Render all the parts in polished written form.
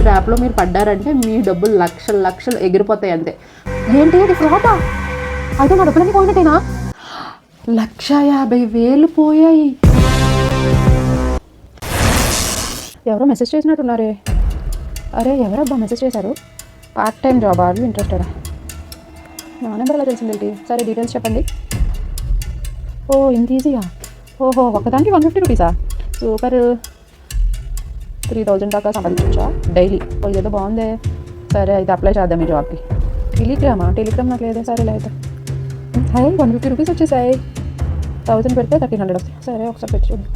ట్రాప్లో మీరు పడ్డారంటే మీ డబ్బులు లక్షలు లక్షలు ఎగిరిపోతాయి అంతే. ఏంటి అది ఫ్రాడా? అయితే నా డబ్బులన్నీ పోయినట్టేనా? 1,50,000 పోయాయి. ఎవరో మెసేజ్ చేసినట్టున్నారే. అరే ఎవరబ్బా మెసేజ్ చేశారు? Part time job are you ఇంట్రెస్టెడా? నా నెంబర్ ఎలా తెలిసిందేంటి? సరే డీటెయిల్స్ చెప్పండి. ఓ ఇంత ఈజీయా? ఓహో ఒక్కదానికి 150 రూపీసా? సూపర్. 3,000 దాకా సంపాదించవచ్చా డైలీ? ఓ ఏదో బాగుందే. సరే అయితే అప్లై చేద్దాం ఈ జాబ్కి. టెలిగ్రామ్ నాకు లేదే. సరే అయితే హాయ్ 150 రూపీస్ వచ్చేసాయి. 1000 పెడితే 1,300 వస్తాయి. సరే ఒకసారి పెట్టి చూద్దాం.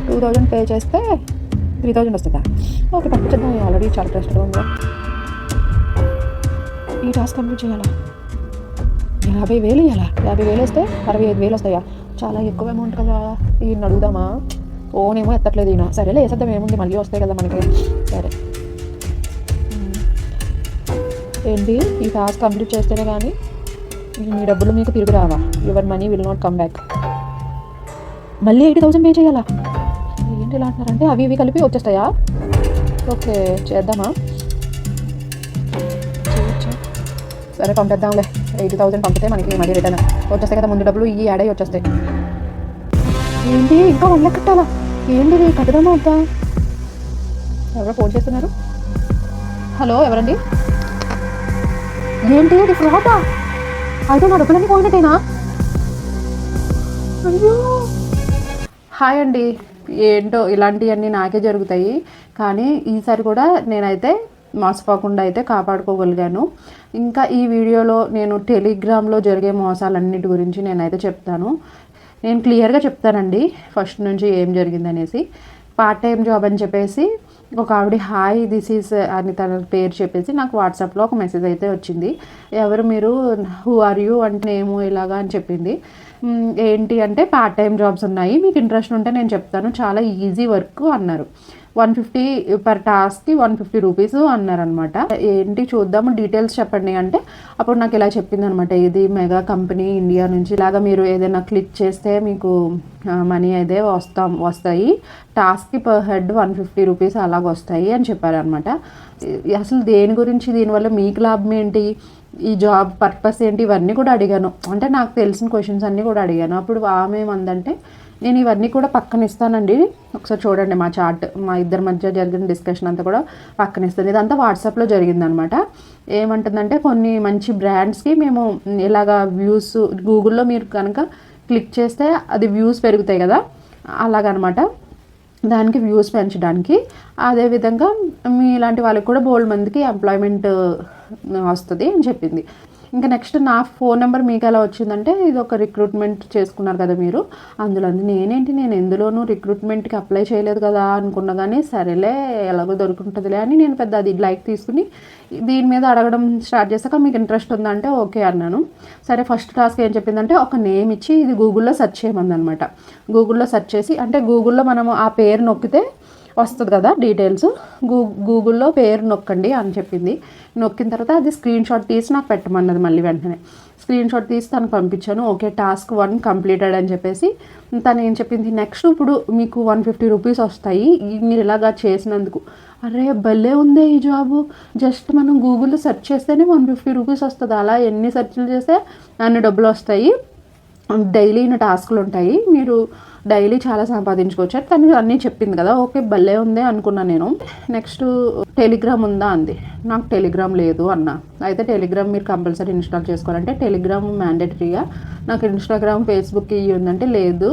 2,000 పే చేస్తే 3,000 వస్తుందా? ఓకే పంపించేద్దాం. ఆల్రెడీ చాలా ట్రస్టెడ్ ఉందా. ఈ టాస్క్ కంప్లీట్ చేయాలా? 50,000 ఇవ్వాలా? 50,000 వస్తే 65,000 వస్తాయా? చాలా ఎక్కువ అమౌంట్ కదా. ఈయన అడుగుదామా? ఓనేమో ఎత్తట్లేదు ఈయన. సరేలే వేసేద్దాం, ఏముంది మళ్ళీ వస్తాయి కదా మనకి. సరే ఏంటి ఈ టాస్క్ కంప్లీట్ చేస్తేనే కానీ మీ డబ్బులు మీకు తిరిగి రావా? Your money will not come back. మళ్ళీ 80,000 పే చేయాలా? ఏంటి ఇలా అంటున్నారంటే అవి ఇవి కలిపి వచ్చేస్తాయా? ఓకే చేద్దామా? సరే పంపిద్దాంలే. 80,000 పంపితే మనకి మళ్ళీ రిటర్న్ వచ్చేస్తాయి కదా. ముందు డబ్బులు ఈ యాడ్ అయ్యి వచ్చేస్తాయి. ఏంటి ఇంకా 1 లక్ష కట్టాలా? ఏంటి కట్టదామా వద్దా? ఎవరో ఫోన్ చేస్తున్నారు. హలో ఎవరండి? ఏంటి అది ఫ్రాడా? అయితే నా డబ్బులన్నీ పోయినట్టేనా? అయ్యో హాయ్ అండి. ఏంటో ఇలాంటివన్నీ నాకే జరుగుతాయి, కానీ ఈసారి కూడా నేనైతే మోసపోకుండా అయితే కాపాడుకోగలిగాను. ఇంకా ఈ వీడియోలో నేను టెలిగ్రామ్లో జరిగే మోసాలన్నిటి గురించి నేనైతే చెప్తాను. నేను క్లియర్గా చెప్తానండి ఫస్ట్ నుంచి ఏం జరిగిందనేసి. పార్ట్ టైం జాబ్ అని చెప్పేసి ఒక ఆవిడ హాయ్ దిస్ ఈజ్ అని తన పేరు చెప్పేసి నాకు వాట్సాప్లో ఒక మెసేజ్ అయితే వచ్చింది. ఎవరు మీరు, హూ ఆర్ యూ అంటే నేమో ఇలాగా అని చెప్పింది. ఏంటి అంటే పార్ట్ టైం జాబ్స్ ఉన్నాయి, మీకు ఇంట్రెస్ట్ ఉంటే నేను చెప్తాను, చాలా ఈజీ వర్క్ అన్నారు. 150 పర్ టాస్క్కి 150 రూపీస్ అన్నారనమాట. ఏంటి చూద్దాము డీటెయిల్స్ చెప్పండి అంటే అప్పుడు నాకు ఇలా చెప్పింది అనమాట. ఇది మెగా కంపెనీ ఇండియా నుంచి, ఇలాగా మీరు ఏదైనా క్లిక్ చేస్తే మీకు మనీ అయితే వస్తాయి. టాస్క్కి పర్ హెడ్ 150 రూపీస్ అలాగ వస్తాయి అని చెప్పారనమాట. అసలు దేని గురించి, దీనివల్ల మీకు లాభం ఏంటి, ఈ జాబ్ పర్పస్ ఏంటి, ఇవన్నీ కూడా అడిగాను. అంటే నాకు తెలిసిన క్వశ్చన్స్ అన్నీ కూడా అడిగాను. అప్పుడు ఆమె ఏమందంటే నేను ఇవన్నీ కూడా పక్కన ఇస్తానండి, ఒకసారి చూడండి మా చాట్, మా ఇద్దరి మధ్య జరిగిన డిస్కషన్ అంతా కూడా పక్కన ఇస్తాను. ఇదంతా వాట్సాప్లో జరిగిందనమాట. ఏమంటుందంటే కొన్ని మంచి బ్రాండ్స్కి మేము ఇలాగా వ్యూస్, గూగుల్లో మీరు కనుక క్లిక్ చేస్తే అది వ్యూస్ పెరుగుతాయి కదా, అలాగనమాట. దానికి వ్యూస్ పెంచడానికి, అదేవిధంగా మీ ఇలాంటి వాళ్ళకి కూడా బోల్డ్ మందికి ఎంప్లాయ్మెంట్ వస్తుంది అని చెప్పింది. ఇంకా నెక్స్ట్ నా ఫోన్ నెంబర్ మీకు ఎలా వచ్చిందంటే ఇది ఒక రిక్రూట్మెంట్ చేసుకున్నారు కదా మీరు, అందులో నేను ఎందులోనూ రిక్రూట్మెంట్కి అప్లై చేయలేదు కదా అనుకున్నా, కానీ సరేలే ఎలాగో దొరుకుంటుందిలే అని నేను పెద్ద అది లైక్ తీసుకుని దీని మీద అడగడం స్టార్ట్ చేశాక మీకు ఇంట్రెస్ట్ ఉందంటే ఓకే అన్నాను. సరే ఫస్ట్ టాస్క్ ఏం చెప్పిందంటే ఒక నేమ్ ఇచ్చి ఇది గూగుల్లో సెర్చ్ చేయమంది అనమాట. గూగుల్లో సెర్చ్ చేసి, అంటే గూగుల్లో మనము ఆ పేరు నొక్కితే వస్తుంది కదా డీటెయిల్స్, గూగుల్లో పేరు నొక్కండి అని చెప్పింది. నొక్కిన తర్వాత అది స్క్రీన్ షాట్ తీసి నాకు పెట్టమన్నది. మళ్ళీ వెంటనే స్క్రీన్ షాట్ తీసి తనకు పంపించాను. ఓకే టాస్క్ 1 కంప్లీటెడ్ అని చెప్పేసి తను ఏం చెప్పింది, నెక్స్ట్ ఇప్పుడు మీకు 150 రూపీస్ వస్తాయి మీరు ఇలాగా చేసినందుకు. అరే భలే ఉందే ఈ జాబు, జస్ట్ మనం గూగుల్లో సెర్చ్ చేస్తేనే 150 రూపీస్ వస్తుంది. అలా ఎన్ని సెర్చ్లు చేస్తే అన్ని డబ్బులు వస్తాయి. డైలీ టాస్క్లు ఉంటాయి, మీరు డైలీ చాలా సంపాదించుకోవచ్చు అని తను అన్నీ చెప్పింది కదా. ఓకే భలే ఉందే అనుకున్నా నేను. నెక్స్ట్ టెలిగ్రామ్ ఉందా అంది. నాకు టెలిగ్రామ్ లేదు అన్నా. అయితే టెలిగ్రామ్ మీరు కంపల్సరీ ఇన్స్టాల్ చేసుకోవాలంటే టెలిగ్రామ్ మ్యాండేటరీగా, నాకు ఇన్స్టాగ్రామ్ ఫేస్బుక్ ఇవి ఉందంటే లేదు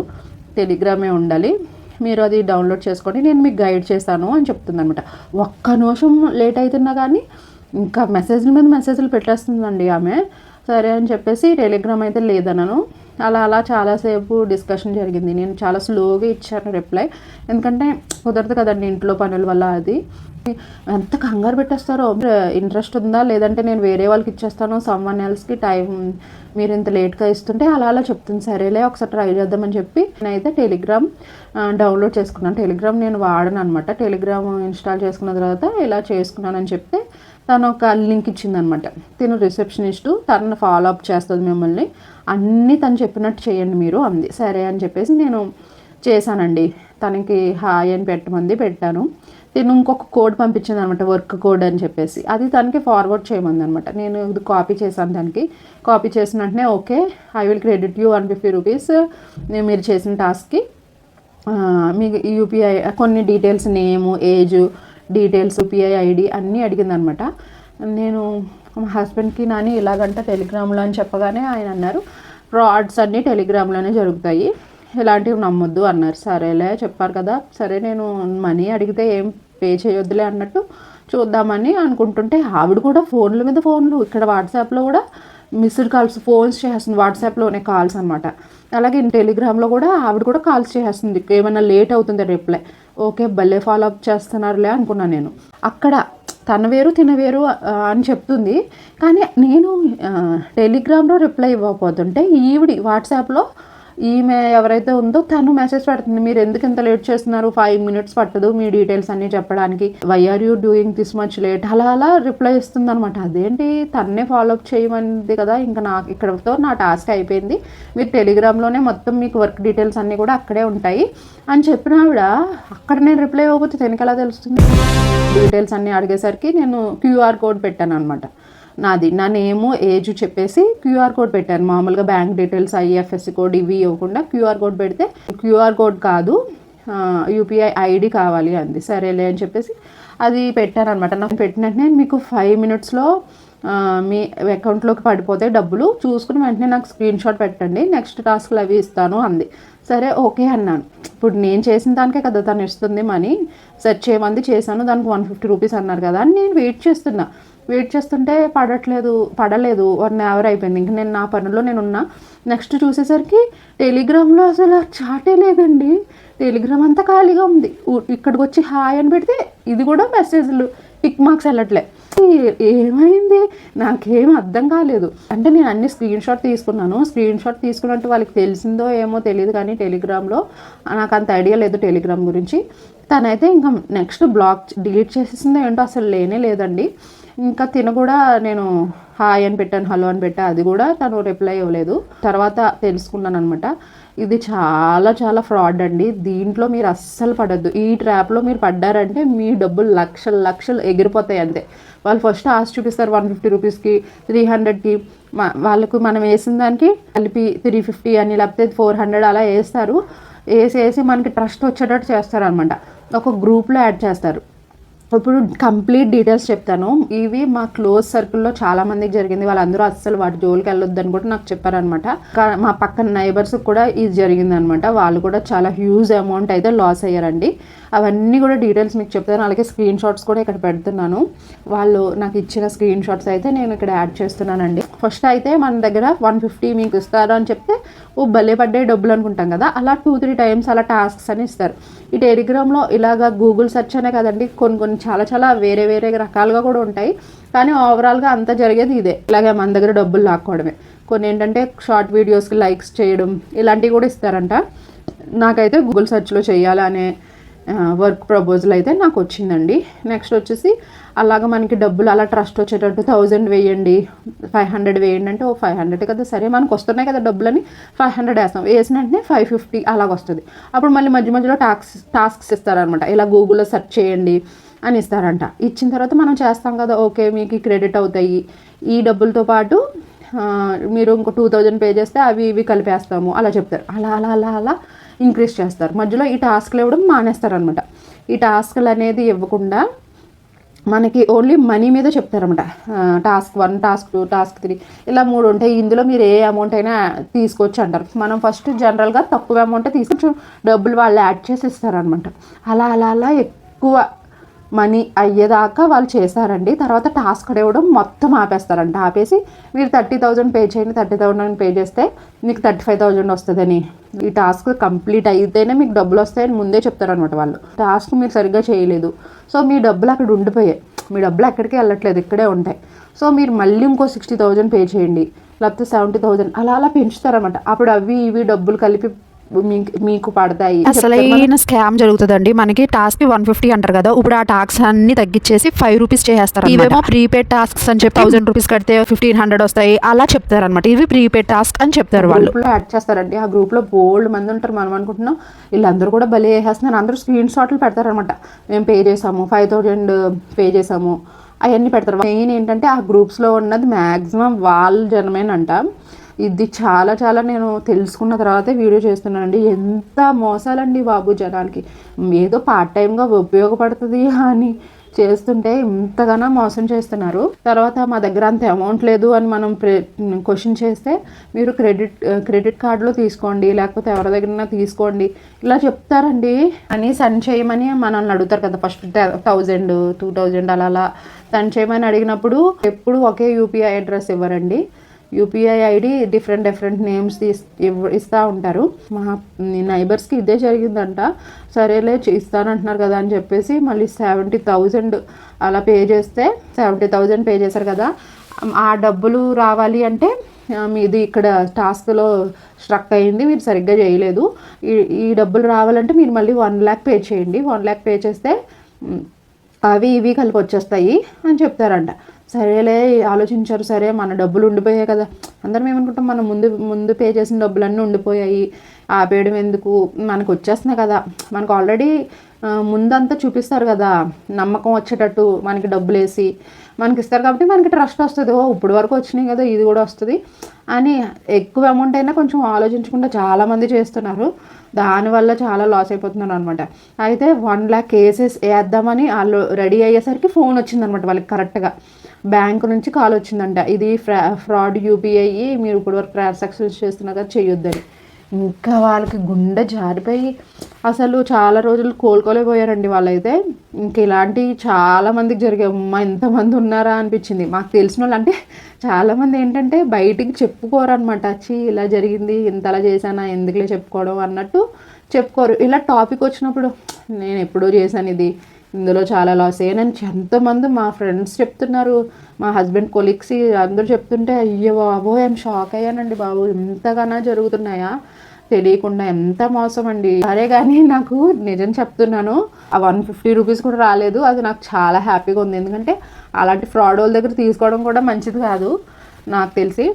టెలిగ్రామే ఉండాలి, మీరు అది డౌన్లోడ్ చేసుకొని నేను మీకు గైడ్ చేస్తాను అని చెప్తుంది అనమాట. ఒక్క నిమిషం లేట్ అవుతున్నా కానీ ఇంకా మెసేజ్ల మీద మెసేజ్లు పెట్టేస్తుందండి ఆమె. సరే అని చెప్పేసి టెలిగ్రామ్ అయితే లేదన్నాను. అలా చాలాసేపు డిస్కషన్ జరిగింది. నేను చాలా స్లోగా ఇచ్చాను రిప్లై, ఎందుకంటే కుదరదు కదండి ఇంట్లో పనుల వల్ల. అది ఎంత కంగారు పెట్టేస్తారో, ఇంట్రెస్ట్ ఉందా లేదంటే నేను వేరే వాళ్ళకి ఇచ్చేస్తాను సమ్వన్ ఎల్స్కి, టైం మీరు ఇంత లేట్గా ఇస్తుంటే అలా చెప్తుంది. సరేలే ఒకసారి ట్రై చేద్దామని చెప్పి నేనైతే టెలిగ్రామ్ డౌన్లోడ్ చేసుకున్నాను. టెలిగ్రామ్ నేను వాడను అనమాట. టెలిగ్రామ్ ఇన్స్టాల్ చేసుకున్న తర్వాత ఇలా చేసుకున్నానని చెప్తే తను ఒక లింక్ ఇచ్చిందనమాట. తిను రిసెప్షనిస్టు, తనను ఫాలో అప్ చేస్తుంది మిమ్మల్ని, అన్నీ తను చెప్పినట్టు చేయండి మీరు అంది. సరే అని చెప్పేసి నేను చేశానండి. తనకి హాయ్ అని పెట్టమంది, పెట్టాను. నేను ఇంకొక కోడ్ పంపించింది అనమాట, వర్క్ కోడ్ అని చెప్పేసి. అది తనకి ఫార్వర్డ్ చేయమంది అనమాట. నేను ఇది కాపీ చేశాను దానికి. కాపీ చేసిన వెంటనే okay I will credit you 150 rupees నేను మీరు చేసిన టాస్క్కి. మీకు యూపీఐ కొన్ని డీటెయిల్స్, నేము, ఏజ్ డీటెయిల్స్, యూపీఐ ఐడి అన్నీ అడిగిందనమాట. నేను మా హస్బెండ్కి నాని ఇలాగంట టెలిగ్రామ్లో అని చెప్పగానే ఆయన అన్నారు ఫ్రాడ్స్ అన్నీ టెలిగ్రామ్లోనే జరుగుతాయి, ఇలాంటివి నమ్మొద్దు అన్నారు. సరేలే చెప్పారు కదా, సరే నేను మనీ అడిగితే ఏం పే చేయొద్దులే అన్నట్టు చూద్దామని అనుకుంటుంటే ఆవిడ కూడా ఫోన్ల మీద ఫోన్లు, ఇక్కడ వాట్సాప్లో కూడా మిస్డ్ కాల్స్, ఫోన్స్ చేస్తుంది, వాట్సాప్లోనే కాల్స్ అనమాట. అలాగే టెలిగ్రామ్లో కూడా ఆవిడ కూడా కాల్స్ చేస్తుంది, ఏమైనా లేట్ అవుతుంది రిప్లై. ఓకే భలే ఫాలో అప్ చేస్తున్నారులే అనుకున్నాను నేను. అక్కడ తన వేరు తిన వేరు అని చెప్తుంది, కానీ నేను టెలిగ్రామ్లో రిప్లై ఇవ్వకపోతుంటే ఈవిడి వాట్సాప్లో ఈమె ఎవరైతే ఉందో తను మెసేజ్ పెడుతుంది, మీరు ఎందుకు ఇంత లేట్ చేస్తున్నారు, 5 minutes పట్టదు మీ డీటెయిల్స్ అన్నీ చెప్పడానికి, why are you doing this much late, అలా అలా రిప్లై ఇస్తుంది అనమాట. అదేంటి తన్నే ఫాలోఅప్ చేయమంది కదా, ఇంకా నాకు ఇక్కడతో నా టాస్క్ అయిపోయింది, మీరు టెలిగ్రామ్లోనే మొత్తం మీకు వర్క్ డీటెయిల్స్ అన్నీ కూడా అక్కడే ఉంటాయి అని చెప్పిన ఆవిడ అక్కడ నేను రిప్లై ఇవ్వకపోతే తనకి ఎలా తెలుస్తుంది. డీటెయిల్స్ అన్నీ అడిగేసరికి నేను క్యూఆర్ కోడ్ పెట్టాను అనమాట. నా నేము ఏజ్ చెప్పేసి క్యూఆర్ కోడ్ పెట్టాను. మామూలుగా బ్యాంక్ డీటెయిల్స్, ఐఎఫ్ఎస్సి కోడ్ ఇవి ఇవ్వకుండా క్యూఆర్ కోడ్ పెడితే క్యూఆర్ కోడ్ కాదు యూపీఐ ఐడి కావాలి అంది. సరేలే అని చెప్పేసి అది పెట్టాను అనమాట. నాకు పెట్టిన వెంటనే మీకు 5 minutesలో మీ అకౌంట్లోకి పడిపోతే డబ్బులు, చూసుకుని వెంటనే నాకు స్క్రీన్ షాట్ పెట్టండి, నెక్స్ట్ టాస్క్లు అవి ఇస్తాను అంది. సరే ఓకే అన్నాను. ఇప్పుడు నేను చేసిన దానికే కదా తను ఇస్తుంది మనీ, సెర్చ్ చేయమంది చేశాను, దానికి 150 రూపీస్ అన్నారు కదా అని నేను వెయిట్ చేస్తుంటే పడలేదు 1 hour అయిపోయింది. ఇంక నేను నా పనుల్లో నేనున్నా. నెక్స్ట్ చూసేసరికి టెలిగ్రామ్లో అసలు చాటే లేదండి, టెలిగ్రామ్ అంతా ఖాళీగా ఉంది. ఇక్కడికి వచ్చి హాయ్ అని పెడితే ఇది కూడా మెసేజ్లు, టిక్ మార్క్స్ వెళ్ళట్లే. ఏమైంది నాకేం అర్థం కాలేదు. అంటే నేను అన్ని స్క్రీన్ షాట్ తీసుకున్నట్టు వాళ్ళకి తెలిసిందో ఏమో తెలియదు, కానీ టెలిగ్రామ్లో నాకు అంత ఐడియా లేదు టెలిగ్రామ్ గురించి. తనైతే ఇంకా నెక్స్ట్ డిలీట్ చేసేసిందో ఏంటో అసలు లేదండి. ఇంకా తిన కూడా నేను హాయ్ అని పెట్టాను, హలో అని పెట్టా, అది కూడా తను రిప్లై ఇవ్వలేదు. తర్వాత తెలుసుకున్నాను అనమాట, ఇది చాలా చాలా ఫ్రాడ్ అండి, దీంట్లో మీరు అస్సలు పడద్దు. ఈ ట్రాప్లో మీరు పడ్డారంటే మీ డబ్బులు లక్షలు ఎగిరిపోతాయి అంతే. వాళ్ళు ఫస్ట్ ఆశ చూపిస్తారు 150 రూపీస్కి, 300కి, వాళ్ళకు మనం వేసిన దానికి కలిపి 350 అని లేకపోతే 400 అలా వేసి మనకి ట్రస్ట్ వచ్చేటట్టు చేస్తారనమాట. ఒక గ్రూప్లో యాడ్ చేస్తారు. ఇప్పుడు కంప్లీట్ డీటెయిల్స్ చెప్తాను. ఇవి మా క్లోజ్ సర్కిల్లో చాలామందికి జరిగింది, వాళ్ళందరూ అస్సలు వాటి జోలికి వెళ్ళొద్దని కూడా నాకు చెప్పారనమాట. మా పక్కన నైబర్స్కి కూడా ఇది జరిగిందనమాట. వాళ్ళు కూడా చాలా హ్యూజ్ అమౌంట్ అయితే లాస్ అయ్యారండి. అవన్నీ కూడా డీటెయిల్స్ మీకు చెప్తాను, అలాగే స్క్రీన్ షాట్స్ కూడా ఇక్కడ పెడుతున్నాను. వాళ్ళు నాకు ఇచ్చిన స్క్రీన్ షాట్స్ అయితే నేను ఇక్కడ యాడ్ చేస్తున్నానండి. ఫస్ట్ అయితే మన దగ్గర 150 మీకు ఇస్తారు అని చెప్తే భలే పడ్డే డబ్బులు అనుకుంటాం కదా, అలా 2-3 times అలా టాస్క్స్ అని ఇస్తారు. ఈ టెలిగ్రామ్లో ఇలాగా గూగుల్ సెర్చ్ అనే కదండి, కొన్ని చాలా వేరే రకాలుగా కూడా ఉంటాయి, కానీ ఓవరాల్గా అంతా జరిగేది ఇదే. ఇలాగే మన దగ్గర డబ్బులు లాక్కోవడమే. కొన్ని ఏంటంటే షార్ట్ వీడియోస్కి లైక్స్ చేయడం ఇలాంటివి కూడా ఇస్తారంట. నాకైతే గూగుల్ సెర్చ్లో చేయాలనే వర్క్ ప్రపోజల్ అయితే నాకు వచ్చిందండి. నెక్స్ట్ వచ్చేసి అలాగ మనకి డబ్బులు అలా ట్రస్ట్ వచ్చేటట్టు 1000 వేయండి, 500 వేయండి అంటే 500 కదా, సరే మనకు వస్తున్నాయి కదా డబ్బులని 500 వేస్తాం, వేసిన వెంటనే 550 అలాగ వస్తుంది. అప్పుడు మళ్ళీ మధ్యలో టాస్క్స్ ఇస్తారనమాట, ఇలా గూగుల్లో సెర్చ్ చేయండి అని ఇస్తారంట. ఇచ్చిన తర్వాత మనం చేస్తాం కదా, ఓకే మీకు క్రెడిట్ అవుతాయి, ఈ డబ్బులతో పాటు మీరు ఇంకో 2000 పే చేస్తే అవి ఇవి కలిపేస్తాము అలా చెప్తారు. అలా ఇంక్రీజ్ చేస్తారు. మధ్యలో ఈ టాస్క్లు ఇవ్వడం మానేస్తారనమాట. ఈ టాస్క్లు అనేది ఇవ్వకుండా మనకి ఓన్లీ మనీ మీద చెప్తారనమాట. టాస్క్ 1, టాస్క్ 2, టాస్క్ 3 ఇలా 3 ఉంటాయి. ఇందులో మీరు ఏ అమౌంట్ అయినా తీసుకోవచ్చు అంటారు. మనం ఫస్ట్ జనరల్గా తక్కువ అమౌంట్ తీసుకొచ్చు, డబ్బులు వాళ్ళు యాడ్ చేసి ఇస్తారనమాట. అలా ఎక్కువ మనీ అయ్యేదాకా వాళ్ళు చేశారండి. తర్వాత టాస్క్ ఇవ్వడం మొత్తం ఆపేస్తారంట. ఆపేసి మీరు 30,000 పే చేయండి, 30,000 పే చేస్తే మీకు 35,000 వస్తుందని, ఈ టాస్క్ కంప్లీట్ అయితేనే మీకు డబ్బులు వస్తాయని ముందే చెప్తారనమాట వాళ్ళు. టాస్క్ మీరు సరిగ్గా చేయలేదు, సో మీ డబ్బులు అక్కడ ఉండిపోయాయి, మీ డబ్బులు ఎక్కడికి వెళ్ళట్లేదు, ఇక్కడే ఉంటాయి. సో మీరు మళ్ళీ ఇంకో 60,000 పే చేయండి, లేకపోతే 70,000 అలా పెంచుతారనమాట. అప్పుడు అవి ఇవి డబ్బులు కలిపి మీకు పడతాయి. అసలైన స్కామ్ జరుగుతుందండి. మనకి టాస్క్ 150 అంటారు కదా, ఇప్పుడు ఆ టాస్క్ అన్ని తగ్గించేసి 5 రూపీస్ చేసేస్తారు. ఇవేమో ప్రీపేడ్ టాస్క్స్ అని చెప్పి 1000 రూపీస్ కడితే 1500 వస్తాయి అలా చెప్తారు అనమాట. ఇవి ప్రీపేడ్ టాస్క్ అని చెప్తారు. వాళ్ళు యాడ్ చేస్తారండి. ఆ గ్రూప్ లో బోల్డ్ మంది ఉంటారు. మనం అనుకుంటున్నాం వీళ్ళందరూ కూడా బలి వేసేస్తున్నారు. అందరూ స్క్రీన్ షాట్లు పెడతారనమాట. మేము పే చేసాము, 5000 పే చేసాము, అవన్నీ పెడతారు. మెయిన్ ఏంటంటే ఆ గ్రూప్స్లో ఉన్నది మ్యాక్సిమం వాళ్ళ జనమేనంట. ఇది చాలా చాలా నేను తెలుసుకున్న తర్వాతే వీడియో చేస్తున్నానండి. ఎంత మోసాలండి బాబు జనానికి. ఏదో పార్ట్ టైంగా ఉపయోగపడుతుంది అని చేస్తుంటే ఇంతగానో మోసం చేస్తున్నారు. తర్వాత మా దగ్గర అంత అమౌంట్ లేదు అని మనం క్వశ్చన్ చేస్తే మీరు క్రెడిట్ కార్డులో తీసుకోండి, లేకపోతే ఎవరి దగ్గర తీసుకోండి ఇలా చెప్తారండి. అని సెండ్ చేయమని మనల్ని అడుగుతారు కదా, ఫస్ట్ 1000 2000 అలా సెండ్ చేయమని అడిగినప్పుడు ఎప్పుడు ఒకే యూపీఐ అడ్రస్ ఇవ్వరండి. యూపీఐ ఐడి డిఫరెంట్ నేమ్స్ ఇస్తూ ఉంటారు. మా నైబర్స్కి ఇదే జరిగిందంట. సరేలే ఇస్తానంటున్నారు కదా అని చెప్పేసి మళ్ళీ 70,000 అలా పే చేస్తే 70,000 పే చేశారు కదా, ఆ డబ్బులు రావాలి అంటే మీది ఇక్కడ టాస్క్లో స్ట్రక్ అయ్యింది, మీరు సరిగ్గా చేయలేదు, ఈ డబ్బులు రావాలంటే మీరు మళ్ళీ 1 lakh పే చేయండి, 1 lakh పే చేస్తే అవి ఇవి కలిపి వచ్చేస్తాయి అని చెప్తారంట. సరేలే ఆలోచించారు. సరే మన డబ్బులు ఉండిపోయాయి కదా, అందరం ఏమనుకుంటాం, మనం ముందు పే చేసిన డబ్బులన్నీ ఉండిపోయాయి, ఆపేయడం ఎందుకు, మనకు వచ్చేస్తున్నాయి కదా, మనకు ఆల్రెడీ ముందంతా చూపిస్తారు కదా, నమ్మకం వచ్చేటట్టు మనకి డబ్బులు వేసి మనకి ఇస్తారు కాబట్టి మనకి ట్రస్ట్ వస్తుంది. ఇప్పుడు వరకు వచ్చినాయి కదా, ఇది కూడా వస్తుంది అని ఎక్కువ అమౌంట్ అయినా కొంచెం ఆలోచించకుండా చాలామంది చేస్తున్నారు. దానివల్ల చాలా లాస్ అయిపోతున్నారు అనమాట. అయితే 1 lakh కేసెస్ వేద్దామని వాళ్ళు రెడీ అయ్యేసరికి ఫోన్ వచ్చిందనమాట వాళ్ళకి. కరెక్ట్గా బ్యాంకు నుంచి కాల్ వచ్చిందంట, ఇది ఫ్రాడ్ యూపీఐ, మీరు ఇప్పటివరకు ట్రాన్సాక్షన్స్ చేస్తున్నా కదా చేయొద్దని. ఇంకా వాళ్ళకి గుండె జారిపోయి అసలు చాలా రోజులు కోలుకోలేకపోయారండి వాళ్ళైతే. ఇంక ఇలాంటివి చాలామందికి జరిగాయి. అమ్మ ఎంతమంది ఉన్నారా అనిపించింది. మాకు తెలిసిన వాళ్ళు అంటే చాలామంది ఏంటంటే బయటికి చెప్పుకోరనమాట. ఇలా జరిగింది, ఇంతలా చేశానా, ఎందుకులే చెప్పుకోవడం అన్నట్టు చెప్పుకోరు. ఇలా టాపిక్ వచ్చినప్పుడు నేను ఎప్పుడో చేశాను ఇది, ఇందులో చాలా లాస్ అయ్యాను అని ఎంతమంది మా ఫ్రెండ్స్ చెప్తున్నారు, మా హస్బెండ్ కొలీగ్స్ అందరూ చెప్తుంటే అయ్యో బాబో ఏం షాక్ అయ్యానండి బాబు, ఇంతగానో జరుగుతున్నాయా తెలియకుండా. ఎంత మోసం అండి. సరే కానీ నాకు నిజం చెప్తున్నాను, ఆ 150 రూపీస్ కూడా రాలేదు. అది నాకు చాలా హ్యాపీగా ఉంది. ఎందుకంటే అలాంటి ఫ్రాడ్ వాళ్ళ దగ్గర తీసుకోవడం కూడా మంచిది కాదు నాకు తెలిసి.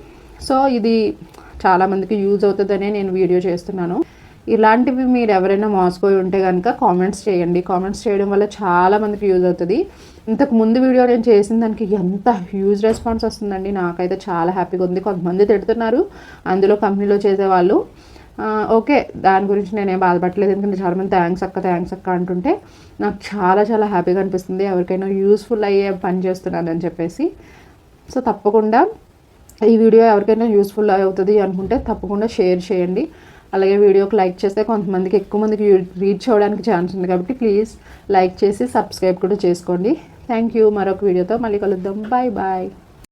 సో ఇది చాలామందికి యూజ్ అవుతుందనే నేను వీడియో చేస్తున్నాను. ఇలాంటివి మీరు ఎవరైనా మోసపోయి ఉంటే కనుక కామెంట్స్ చేయండి. కామెంట్స్ చేయడం వల్ల చాలామందికి యూజ్ అవుతుంది. ఇంతకు ముందు వీడియో నేను చేసిన దానికి ఎంత హ్యూజ్ రెస్పాన్స్ వస్తుందండి. నాకైతే చాలా హ్యాపీగా ఉంది. కొంతమంది తిడుతున్నారు అందులో కంపెనీలో చేసేవాళ్ళు. ఓకే, దాని గురించి నేనేం బాధపడలేదు. ఎందుకంటే చాలామంది థ్యాంక్స్ అక్క అంటుంటే నాకు చాలా చాలా హ్యాపీగా అనిపిస్తుంది. ఎవరికైనా యూస్ఫుల్ అయ్యే పని చేస్తున్నానని చెప్పేసి. సో తప్పకుండా ఈ వీడియో ఎవరికైనా యూస్ఫుల్ అవుతుంది అనుకుంటే తప్పకుండా షేర్ చేయండి. అలాగే వీడియోకి లైక్ చేస్తే కొంతమందికి ఎక్కువ మందికి రీచ్ అవ్వడానికి ఛాన్స్ ఉంది కాబట్టి ప్లీజ్ లైక్ చేసి సబ్స్క్రైబ్ కూడా చేసుకోండి. Thank you. మరొక వీడియోతో మళ్ళీ కలుద్దాం. బాయ్.